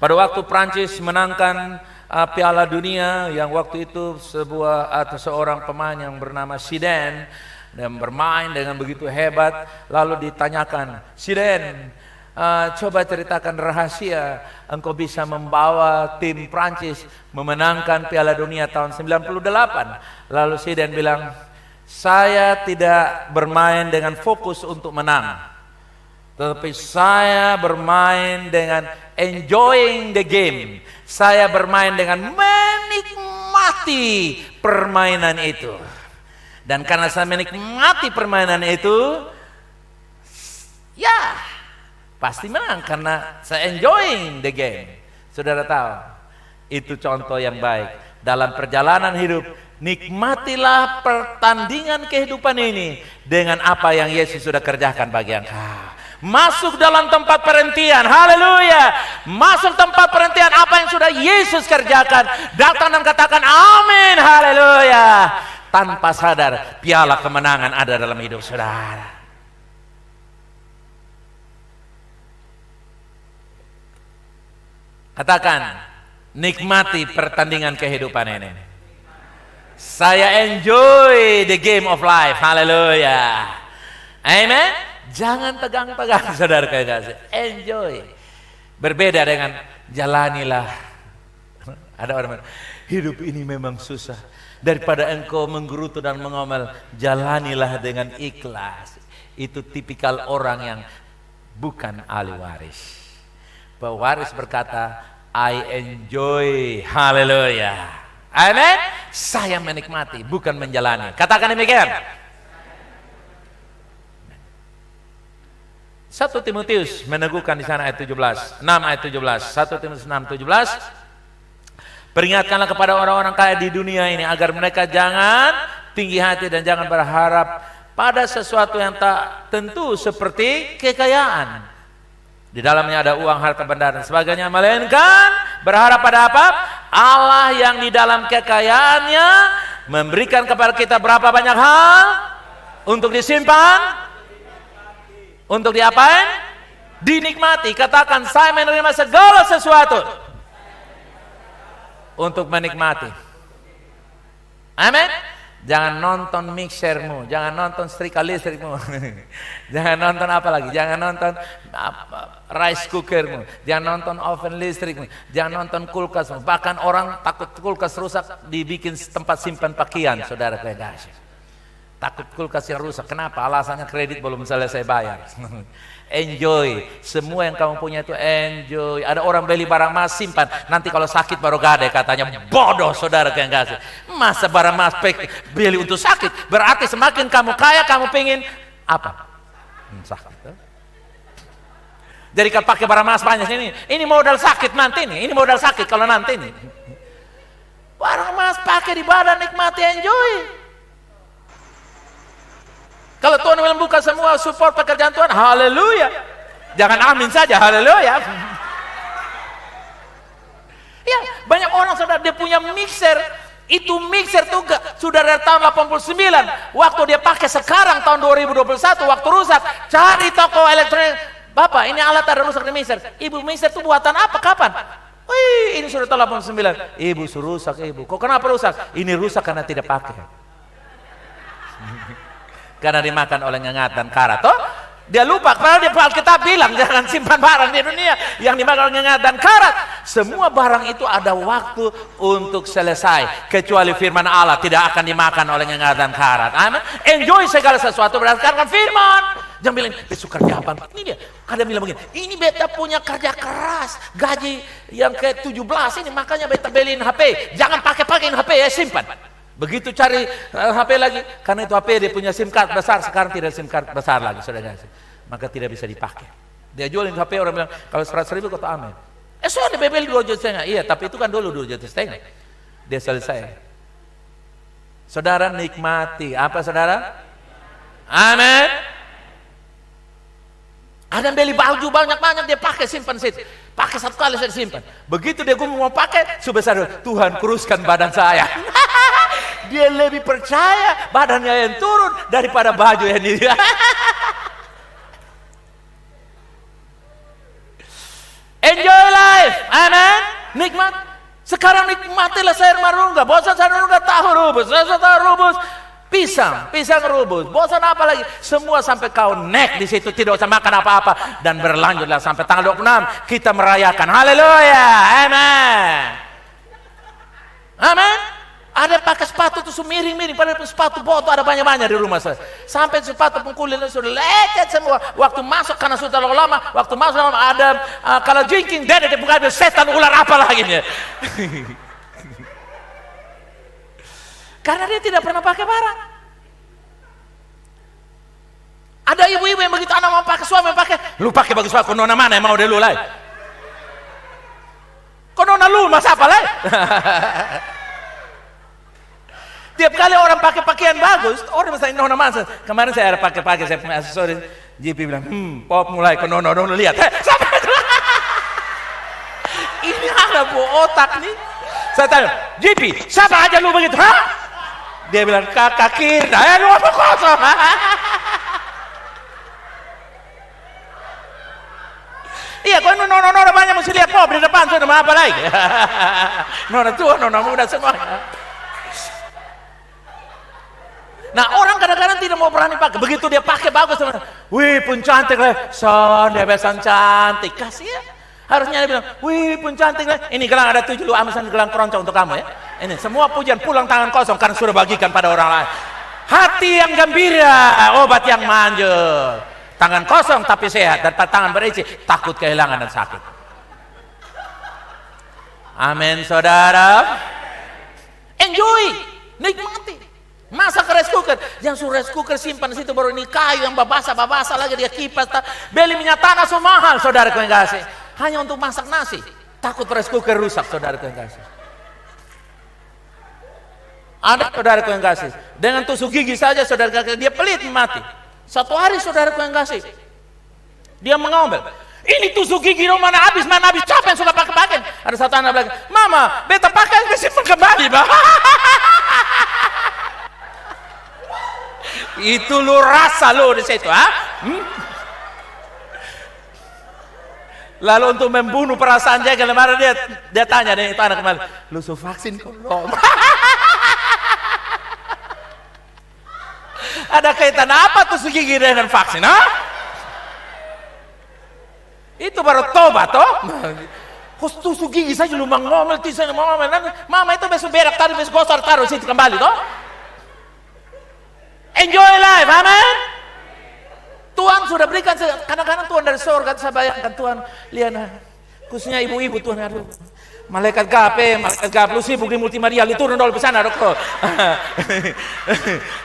pada waktu Prancis menangkan Piala Dunia, yang waktu itu seorang pemain yang bernama Zidane dan bermain dengan begitu hebat, lalu ditanyakan, Zidane, coba ceritakan rahasia engkau bisa membawa tim Prancis memenangkan Piala Dunia tahun 98. Lalu Zidane bilang, saya tidak bermain dengan fokus untuk menang, tetapi saya bermain dengan enjoying the game. Saya bermain dengan menikmati permainan itu. Dan karena saya menikmati permainan itu, ya pasti menang karena saya enjoying the game. Saudara tahu, itu contoh yang baik dalam perjalanan hidup. Nikmatilah pertandingan kehidupan ini dengan apa yang Yesus sudah kerjakan bagi engkau. Masuk dalam tempat perhentian, haleluya. Masuk tempat perhentian apa yang sudah Yesus kerjakan. Datang dan katakan amin, haleluya. Tanpa sadar piala kemenangan ada dalam hidup saudara. Katakan, nikmati pertandingan kehidupan ini. Saya enjoy the game of life. Haleluya. Amen. Jangan tegang-tegang saudara kasih. Enjoy. Berbeda dengan jalanilah. Ada orang hidup ini memang susah. Daripada engkau menggerutu dan mengomel, jalanilah dengan ikhlas. Itu tipikal orang yang bukan ahli waris. Pewaris berkata, I enjoy. Haleluya. Amin. Saya menikmati, bukan menjalani. Katakan demikian. 1 Timotius meneguhkan di sana ayat 17, 6 ayat 17. 1 Timotius 6:17. Peringatkanlah kepada orang-orang kaya di dunia ini agar mereka jangan tinggi hati dan jangan berharap pada sesuatu yang tak tentu seperti kekayaan. Di dalamnya ada uang, harta benda dan sebagainya, melainkan berharap pada apa? Allah yang di dalam kekayaannya memberikan kepada kita berapa banyak hal untuk disimpan, untuk diapain? Dinikmati. Katakan, saya menerima segala sesuatu untuk menikmati. Amin. Jangan nonton mixermu, jangan nonton setrika listrikmu, jangan nonton apa lagi, jangan nonton rice cookermu, jangan nonton oven listrikmu, jangan nonton kulkasmu. Bahkan orang takut kulkas rusak dibikin tempat simpan pakaian, saudara kasih. Takut kulkas yang rusak, kenapa? Alasannya kredit belum selesai bayar. Enjoy, semua yang kamu punya itu enjoy. Ada orang beli barang emas simpan, nanti kalau sakit baru gade katanya. Bodoh saudara yang kasih. Masa barang emas beli untuk sakit? Berarti semakin kamu kaya kamu pengen apa? Sakit. Jadi kalau pakai barang emas banyak ini modal sakit nanti nih. Ini modal sakit kalau nanti nih. Barang emas pakai di badan, nikmati, enjoy. Kalau Tuhan membuka semua support pekerjaan Tuhan, haleluya. Jangan amin saja, haleluya. Ya, banyak orang saudara dia punya mixer, itu mixer tuh sudah dari tahun 89. Waktu dia pakai sekarang tahun 2021, waktu rusak, cari toko elektronik. Bapak, ini alat ada rusak di mixer. Ibu, mixer itu buatan apa? Kapan? Wih, ini sudah tahun 89. Ibu, suruh rusak ibu. Kok kenapa rusak? Ini rusak karena tidak pakai. Karena dimakan oleh ngengat dan karat. Oh, dia lupa. Padahal di Alkitab bilang jangan simpan barang di dunia yang dimakan oleh ngengat dan karat. Semua barang itu ada waktu untuk selesai. Kecuali firman Allah tidak akan dimakan oleh ngengat dan karat. Amin. Enjoy segala sesuatu berdasarkan firman. Jangan bilang besok kerja apa. Ini dia. Ada bilang begini. Ini beta punya kerja keras. Gaji yang ke-17 ini makanya beta beliin HP. Jangan pakai-pakein HP ya, simpan. Begitu cari HP lagi, karena itu HP dia punya SIM card besar, sekarang tidak SIM card besar lagi, saudara. Maka tidak bisa dipakai. Dia jualin HP, orang bilang kalau 100.000 kata amin. Soalnya bebel 2,5 juta. Iya, tapi itu kan dulu 2,5 juta. Dia selesai. Saudara nikmati apa saudara? Amin. Ada yang beli baju banyak-banyak dia pakai, simpan situ. Pakai satu kali saya simpan. Begitu dia mau pakai, sebesar Tuhan kuruskan badan saya. Dia lebih percaya badannya yang turun daripada baju yang ini. Enjoy life, amen. Nikmat. Sekarang nikmatilah sayur marungga. Bosan sayur marungga, tahu rebus, tahu rebus, pisang rebus. Bosan apa lagi? Semua sampai kau nek di situ, tidak usah makan apa-apa, dan berlanjutlah sampai tanggal 26 kita merayakan. Haleluya, amen. Amen. Ada pakai sepatu tuh miring-miring, padahal sepatu boto ada banyak-banyak di rumah saya. Sampai sepatu pengkulitnya sudah lecet semua. Waktu masuk karena sudah terlalu lama, waktu masuk ada kalau drinking dede di buka setan ular apa lagi nih. Karena dia tidak pernah pakai barang. Ada ibu-ibu yang begitu anak mau pakai, suami mau pakai, lu pakai bagus banget, nona mana yang mau dulu lah. Kok nona lu masa apa lah? Tiap kali orang pakai pakaian bagus, orang misalnya nona masa. Kemarin saya ada pakai saya punya aksesoris. JP bilang, pop mulai ke nona lihat. Ini ada otak nih. Saya tanya, JP, siapa aja lu begitu? Hah? Dia bilang, kakak kita, lu apa kosong? Iya, kok nona banyak mesti lihat pop di depan, sudah apa lagi? Nona tua, nona muda semuanya. Nah, orang kadang-kadang tidak mau berani pakai. Begitu dia pakai bagus, wih pun cantik lah. Son, dia besan cantik. Kasih ya. Harusnya dia bilang, wih pun cantik lah. Ini gelang ada 7, lu ambil gelang keroncong untuk kamu ya. Ini semua pujian pulang tangan kosong karena sudah bagikan pada orang lain. Hati yang gembira, obat yang manjur. Tangan kosong tapi sehat, dan tangan berisi takut kehilangan dan sakit. Amin, saudara. Enjoy, nikmati. Masak rice cooker, yang suruh rice cooker simpan di situ, baru ini kayu yang babasa lagi dia kipas. Beli minyak tanah semua mahal, saudara yang kasih. Hanya untuk masak nasi, takut rice cooker rusak, saudara yang kasih. Ada saudara yang kasih, dengan tusuk gigi saja saudara yang kasih, dia pelit mati. Satu hari saudara yang kasih, dia mengomel. Ini tusuk gigi mana habis, capek sudah pakai. Ada satu anak bilang, mama, beta pakai simpan kembali, bah. Itu lu rasa lu di situ, ha? Lalu untuk membunuh perasaan dia, kemarin dia tanya nih itu anak kemarin, lu su vaksin kok belum? Ada kaitan apa tusuk gigi dengan vaksin, ha? Itu baru tobat, toh? Kok tusuk gigi saja lu ngomel, mama itu besok berak taruh, besok gosor taruh situ kembali, toh? Enjoy life, amen. Tuhan sudah berikan, kadang-kadang Tuhan dari surga, saya bayangkan Tuhan, lihat, khususnya ibu-ibu Tuhan, aduh, malaikat gap, lu sibuk di multimedia, lu turun dulu ke sana, dokter.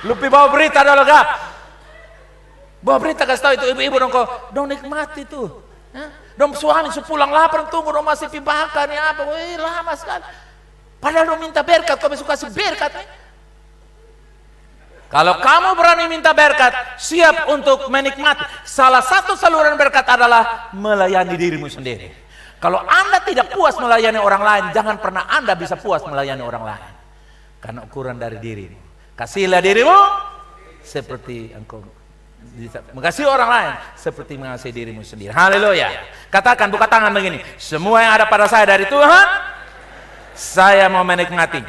Lu bawa berita dulu gap, bawa berita kasih tahu itu ibu-ibu dong nikmati tuh, dong suami sepulang lapar tunggu dong masih pibakan ya apa, lama sekali. Padahal dong minta berkat, kau besok kasih berkat. Kalau kamu berani minta berkat, siap untuk menikmati. Salah satu saluran berkat adalah melayani dirimu sendiri. Kalau Anda tidak puas melayani orang lain, jangan pernah Anda bisa puas melayani orang lain. Karena ukuran dari dirimu. Kasihlah dirimu seperti engkau mengasihi orang lain, seperti mengasihi dirimu sendiri. Haleluya. Katakan, buka tangan begini. Semua yang ada pada saya dari Tuhan, saya mau menikmati.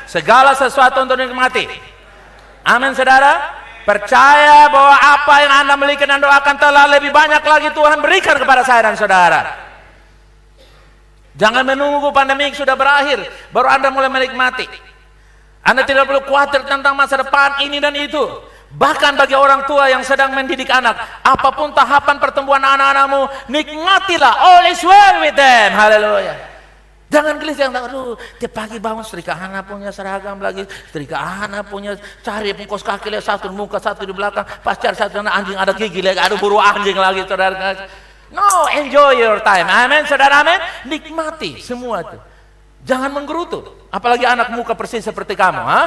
Segala sesuatu untuk menikmati. Amin, saudara. Percaya bahwa apa yang Anda miliki dan doakan telah lebih banyak lagi Tuhan berikan kepada saya dan saudara. Jangan menunggu pandemi sudah berakhir baru Anda mulai menikmati. Anda tidak perlu khawatir tentang masa depan ini dan itu. Bahkan bagi orang tua yang sedang mendidik anak, apapun tahapan pertumbuhan anak-anakmu, nikmatilah. All is well with them. Haleluya. Jangan gelisah yang aduh, tiap pagi bangun setrika anak punya seragam lagi, setrika anak punya cari pungkos kaki lihat satu di muka, satu di belakang, pas cari satu anjing ada gigi lagi, aduh buru anjing lagi, saudara. No, enjoy your time. Amin, saudara, amin. Nikmati semua itu. Jangan menggerutu, apalagi anak muka persis seperti kamu, ha?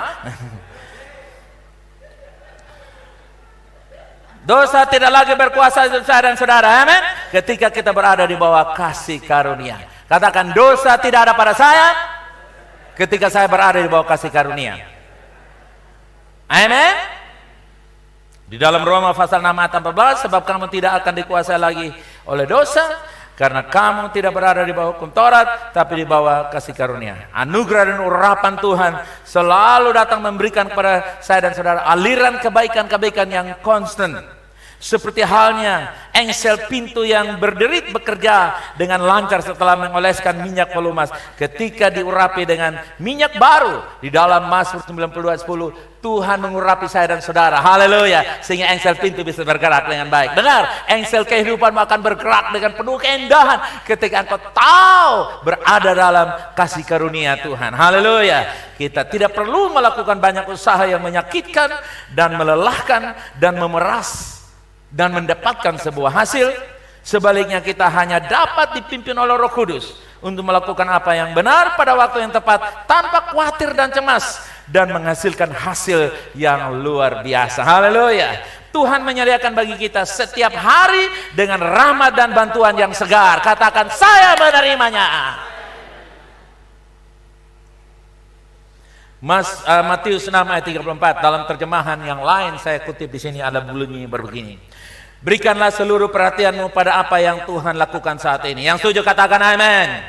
Dosa tidak lagi berkuasa di saya dan saudara, amin. Ketika kita berada di bawah kasih karunia. Katakan, dosa tidak ada pada saya ketika saya berada di bawah kasih karunia. Amin. Di dalam Roma pasal 6 ayat 14, sebab kamu tidak akan dikuasai lagi oleh dosa, karena kamu tidak berada di bawah hukum Taurat, tapi di bawah kasih karunia. Anugerah dan urapan Tuhan selalu datang memberikan kepada saya dan saudara aliran kebaikan-kebaikan yang konstan. Seperti halnya engsel pintu yang berderit bekerja dengan lancar setelah mengoleskan minyak pelumas. Ketika diurapi dengan minyak baru di dalam Mazmur 92:10, Tuhan mengurapi saya dan saudara. Haleluya. Sehingga engsel pintu bisa bergerak dengan baik. Dengar, engsel kehidupan akan bergerak dengan penuh keindahan ketika engkau tahu berada dalam kasih karunia Tuhan. Haleluya. Kita tidak perlu melakukan banyak usaha yang menyakitkan dan melelahkan dan memeras dan mendapatkan sebuah hasil. Sebaliknya kita hanya dapat dipimpin oleh Roh Kudus untuk melakukan apa yang benar pada waktu yang tepat tanpa khawatir dan cemas dan menghasilkan hasil yang luar biasa. Haleluya. Tuhan menyediakan bagi kita setiap hari dengan rahmat dan bantuan yang segar. Katakan, saya menerimanya. Matius 6 ayat 34 dalam terjemahan yang lain saya kutip di sini ada bunyi berbegini. Berikanlah seluruh perhatianmu pada apa yang Tuhan lakukan saat ini. Yang setuju katakan amin.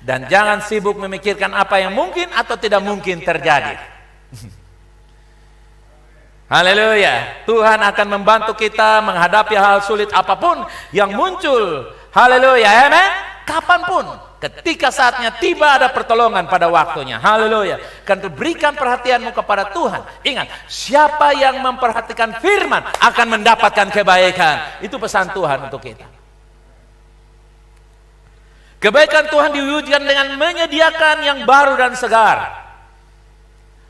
Dan jangan sibuk memikirkan apa yang mungkin atau tidak mungkin terjadi. Haleluya. Tuhan akan membantu kita menghadapi hal sulit apapun yang muncul. Haleluya. Amin. Kapanpun. Ketika saatnya tiba ada pertolongan pada waktunya. Haleluya. Karena berikan perhatianmu kepada Tuhan. Ingat, siapa yang memperhatikan firman akan mendapatkan kebaikan. Itu pesan Tuhan untuk kita. Kebaikan Tuhan diwujudkan dengan menyediakan yang baru dan segar.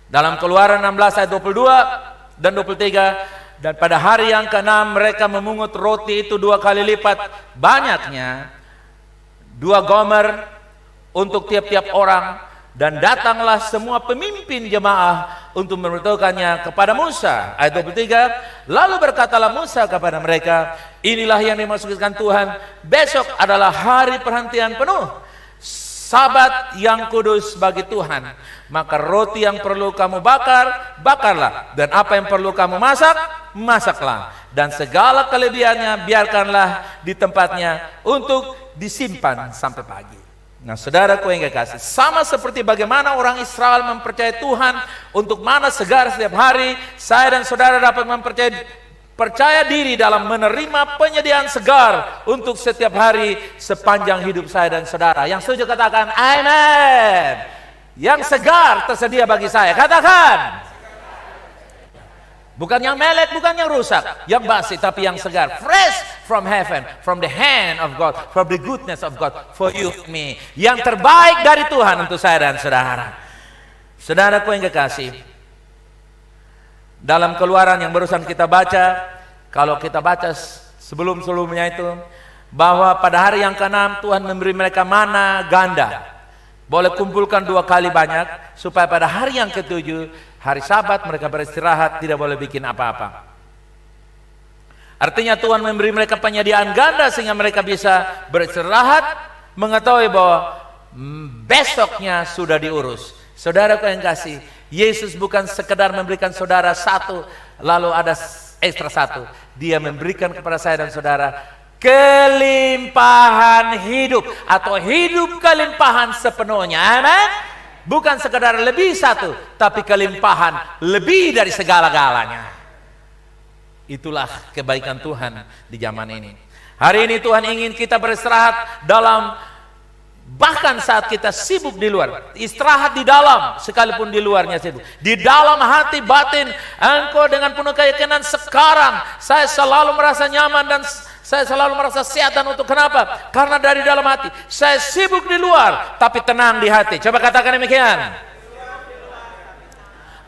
Dalam Keluaran 16 ayat 22 dan 23, dan pada hari yang ke-6 mereka memungut roti itu 2 kali lipat banyaknya, 2 gomer untuk tiap-tiap orang, dan datanglah semua pemimpin jemaah untuk memberitahukannya kepada Musa. Ayat 23, lalu berkatalah Musa kepada mereka, inilah yang dimaksudkan Tuhan, besok adalah hari perhentian penuh. Sabat yang kudus bagi Tuhan. Maka roti yang perlu kamu bakar, bakarlah. Dan apa yang perlu kamu masak, masaklah. Dan segala kelebihannya biarkanlah di tempatnya untuk disimpan sampai pagi. Nah, saudaraku yang kekasih, sama seperti bagaimana orang Israel mempercayai Tuhan untuk mana segar setiap hari, saya dan saudara dapat percaya diri dalam menerima penyediaan segar untuk setiap hari sepanjang hidup saya dan saudara. Yang setuju katakan amin. Yang segar tersedia bagi saya, katakan. Bukan yang melek, bukan yang rusak, yang basi, tapi yang segar, fresh from heaven, from the hand of God, from the goodness of God for you and me. Yang terbaik dari Tuhan untuk saya dan saudara. Saudaraku yang kekasih, dalam Keluaran yang barusan kita baca, kalau kita baca sebelum-sebelumnya itu, bahwa pada hari yang ke-6 Tuhan memberi mereka mana ganda. Boleh kumpulkan 2 kali banyak, supaya pada hari yang ke-7, hari Sabat mereka beristirahat, tidak boleh bikin apa-apa. Artinya Tuhan memberi mereka penyediaan ganda sehingga mereka bisa beristirahat, mengetahui bahwa besoknya sudah diurus. Saudaraku yang kasih, Yesus bukan sekedar memberikan saudara satu, lalu ada ekstra satu. Dia memberikan kepada saya dan saudara kelimpahan hidup, atau hidup kelimpahan sepenuhnya. Amin. Bukan sekedar lebih satu, tapi kelimpahan lebih dari segala-galanya. Itulah kebaikan Tuhan di zaman ini. Hari ini Tuhan ingin kita beristirahat dalam, bahkan saat kita sibuk di luar, istirahat di dalam sekalipun di luarnya sibuk. Di dalam hati batin engkau dengan penuh keyakinan, sekarang saya selalu merasa nyaman dan saya selalu merasa sehat. Dan untuk kenapa? Karena dari dalam hati saya sibuk di luar tapi tenang di hati. Coba katakan demikian.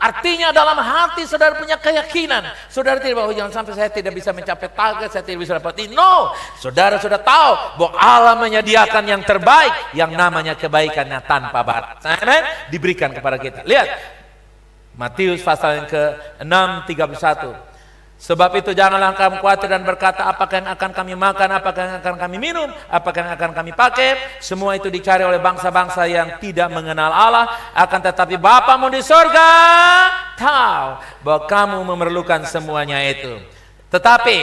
Artinya dalam hati saudara punya keyakinan. Saudara tidak bahwa jangan sampai saya tidak bisa mencapai target, saya tidak bisa dapat ini. No, saudara sudah tahu bahwa Allah menyediakan yang terbaik, yang namanya kebaikannya tanpa batas. Amen. Diberikan kepada kita. Lihat Matius pasal yang ke-6:31. Sebab itu janganlah kamu khawatir dan berkata, apakah yang akan kami makan, apakah yang akan kami minum, apakah yang akan kami pakai. Semua itu dicari oleh bangsa-bangsa yang tidak mengenal Allah. Akan tetapi Bapamu di sorga tahu bahwa kamu memerlukan semuanya itu. Tetapi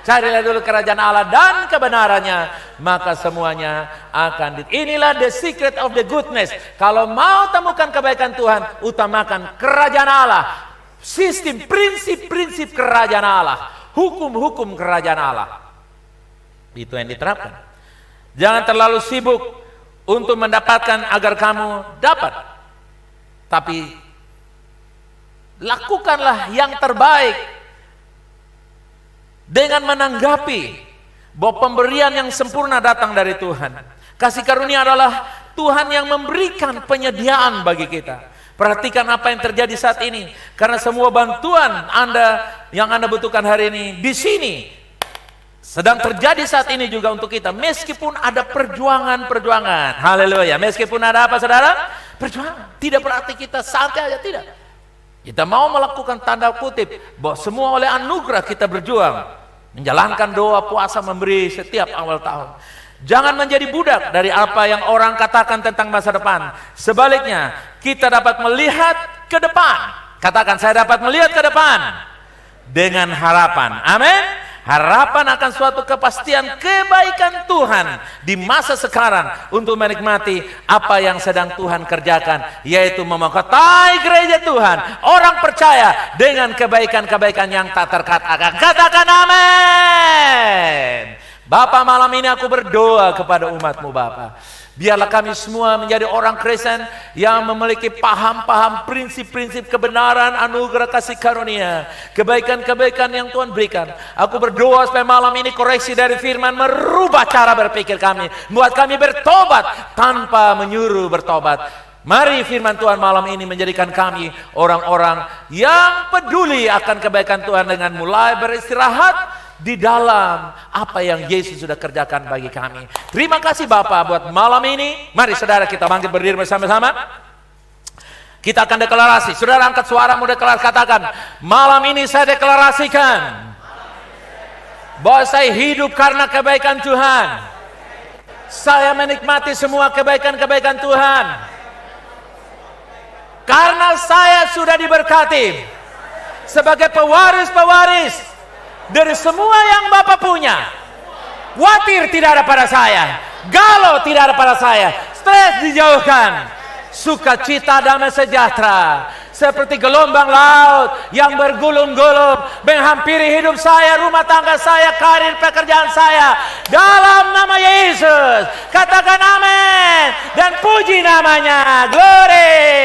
carilah dulu kerajaan Allah dan kebenarannya, maka semuanya akan inilah the secret of the goodness. Kalau mau temukan kebaikan Tuhan, utamakan kerajaan Allah. Sistem, prinsip-prinsip kerajaan Allah, hukum-hukum kerajaan Allah, itu yang diterapkan. Jangan terlalu sibuk untuk mendapatkan agar kamu dapat, tapi lakukanlah yang terbaik dengan menanggapi bahwa pemberian yang sempurna datang dari Tuhan. Kasih karunia adalah Tuhan yang memberikan penyediaan bagi kita. Perhatikan apa yang terjadi saat ini, karena semua bantuan yang Anda butuhkan hari ini di sini sedang terjadi saat ini juga untuk kita, meskipun ada perjuangan. Haleluya. Meskipun ada apa, saudara? Perjuangan. Tidak berarti kita santai aja, tidak. Kita mau melakukan tanda kutip bahwa semua oleh anugerah kita berjuang, menjalankan doa, puasa, memberi setiap awal tahun. Jangan menjadi budak dari apa yang orang katakan tentang masa depan. Sebaliknya, kita dapat melihat ke depan. Katakan, saya dapat melihat ke depan dengan harapan. Amin. Harapan akan suatu kepastian kebaikan Tuhan di masa sekarang untuk menikmati apa yang sedang Tuhan kerjakan, yaitu memahkotai gereja Tuhan, orang percaya dengan kebaikan-kebaikan yang tak terkatakan. Katakan amin. Bapa, malam ini aku berdoa kepada umat-Mu, Bapa. Biarlah kami semua menjadi orang Kristen yang memiliki paham-paham prinsip-prinsip kebenaran, anugerah, kasih karunia, kebaikan-kebaikan yang Tuhan berikan. Aku berdoa supaya malam ini koreksi dari firman merubah cara berpikir kami, membuat kami bertobat tanpa menyuruh bertobat. Mari firman Tuhan malam ini menjadikan kami orang-orang yang peduli akan kebaikan Tuhan dengan mulai beristirahat di dalam apa yang Yesus sudah kerjakan bagi kami. Terima kasih Bapa buat malam ini. Mari saudara kita bangkit berdiri bersama-sama. Kita akan deklarasi. Saudara angkat suaramu, deklarasi, katakan, malam ini saya deklarasikan bahwa saya hidup karena kebaikan Tuhan. Saya menikmati semua kebaikan-kebaikan Tuhan. Karena saya sudah diberkati sebagai pewaris-pewaris dari semua yang Bapa punya. Khawatir tidak ada pada saya, galau tidak ada pada saya, stres dijauhkan, sukacita damai sejahtera seperti gelombang laut yang bergulung-gulung menghampiri hidup saya, rumah tangga saya, karir pekerjaan saya. Dalam nama Yesus, katakan amin dan puji namanya. Glory.